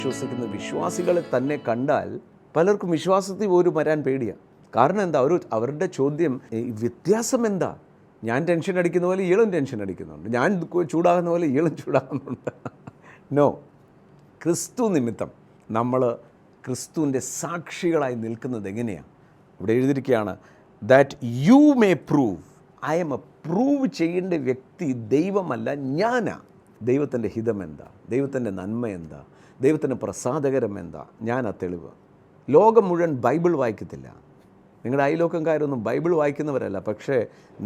വിശ്വസിക്കുന്ന വിശ്വാസികളെ തന്നെ കണ്ടാൽ പലർക്കും വിശ്വാസത്തിൽ പോലും വരാൻ പേടിയാണ്. കാരണം എന്താ, അവരുടെ ചോദ്യം വ്യത്യാസം എന്താ? ഞാൻ ടെൻഷൻ അടിക്കുന്ന പോലെ ഇയാളും ടെൻഷൻ അടിക്കുന്നുണ്ട്, ഞാൻ ചൂടാകുന്ന പോലെ ഇയാളും ചൂടാകുന്നുണ്ട്. നോ, ക്രിസ്തു നിമിത്തം നമ്മൾ ക്രിസ്തുവിൻ്റെ സാക്ഷികളായി നിൽക്കുന്നത് എങ്ങനെയാണ്? ഇവിടെ എഴുതിയിരിക്കുകയാണ്, that you may prove. I am prove ചെയ്യേണ്ട വ്യക്തി ദൈവമല്ല, ഞാനാണ്. ദൈവത്തിൻ്റെ ഹിതം എന്താ, ദൈവത്തിൻ്റെ നന്മ എന്താ, ദൈവത്തിൻ്റെ പ്രസാദകരം എന്താ, ഞാനാ തെളിവ്. ലോകം മുഴുവൻ ബൈബിൾ വായിക്കത്തില്ല, നിങ്ങളുടെ അയൽവക്കംകാരൊന്നും ബൈബിൾ വായിക്കുന്നവരല്ല, പക്ഷേ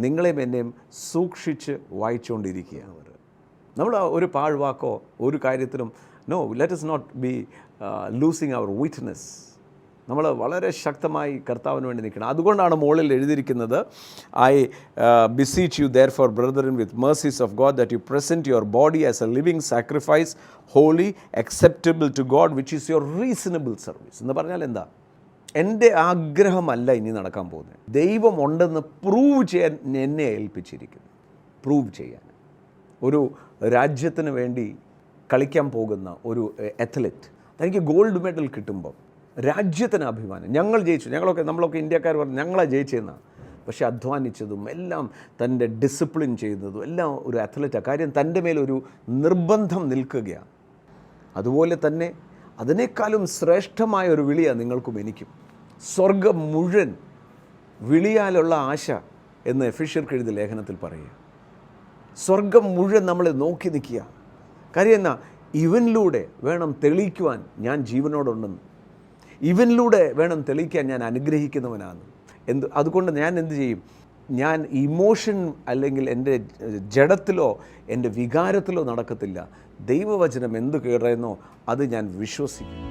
നിങ്ങളെയും എന്നെയും സൂക്ഷിച്ച് വായിച്ചുകൊണ്ടിരിക്കുകയാണ് അവർ. നമ്മൾ ഒരു പാഴ്വാക്കോ ഒരു കാര്യത്തിലും no, let us not be losing our witness. നമ്മൾ വളരെ ശക്തമായി കർത്താവിന് വേണ്ടി നിൽക്കണം. അതുകൊണ്ടാണ് മുകളിൽ എഴുതിയിരിക്കുന്നത്, I beseech you therefore brethren with mercies of God that you present your body as a living sacrifice, holy, acceptable to God, which is your reasonable service. എന്ന് പറഞ്ഞാൽ എന്താ? എൻ്റെ ആഗ്രഹമല്ല ഇനി നടക്കാൻ പോകുന്നത്, ദൈവമുണ്ടെന്ന് പ്രൂവ് ചെയ്യാൻ എന്നെ ഏൽപ്പിച്ചിരിക്കുന്നു. പ്രൂവ് ചെയ്യാൻ ഒരു രാജ്യത്തിന് വേണ്ടി കളിക്കാൻ പോകുന്ന ഒരു അത്ലറ്റ് തനിക്ക് ഗോൾഡ് മെഡൽ കിട്ടുമ്പോൾ രാജ്യത്തിന് അഭിമാനം, ഞങ്ങൾ ജയിച്ചു, നമ്മളൊക്കെ ഇന്ത്യക്കാർ പറഞ്ഞു ഞങ്ങളാണ് ജയിച്ചതെന്നാണ്. പക്ഷേ അധ്വാനിച്ചതും എല്ലാം തൻ്റെ ഡിസിപ്ലിൻ ചെയ്യുന്നതും എല്ലാം ഒരു അത്ലറ്റാണ്. കാര്യം തൻ്റെ മേലൊരു നിർബന്ധം നിൽക്കുകയാണ്. അതുപോലെ തന്നെ അതിനേക്കാളും ശ്രേഷ്ഠമായ ഒരു വിളിയാണ് നിങ്ങൾക്കും എനിക്കും. സ്വർഗം മുഴുവൻ വിളിയാലുള്ള ആശ എന്ന് എഫെസ്യർക്ക് എഴുതിയ ലേഖനത്തിൽ പറയുക. സ്വർഗം മുഴുവൻ നമ്മളെ നോക്കി നിൽക്കുക. കാര്യം എന്നാ, ഇവനിലൂടെ വേണം തെളിയിക്കുവാൻ ഞാൻ ജീവനോടുണ്ടെന്ന്, ഇവനിലൂടെ വേണം തെളിയിക്കാൻ ഞാൻ അനുഗ്രഹിക്കുന്നവനാണ്. അതുകൊണ്ട് ഞാൻ എന്ത് ചെയ്യും? ഞാൻ ഇമോഷൻ അല്ലെങ്കിൽ എൻ്റെ ജഡത്തിലോ എൻ്റെ വികാരത്തിലോ നടക്കത്തില്ല. ദൈവവചനം എന്ത് കേറുന്നോ അത് ഞാൻ വിശ്വസിക്കും.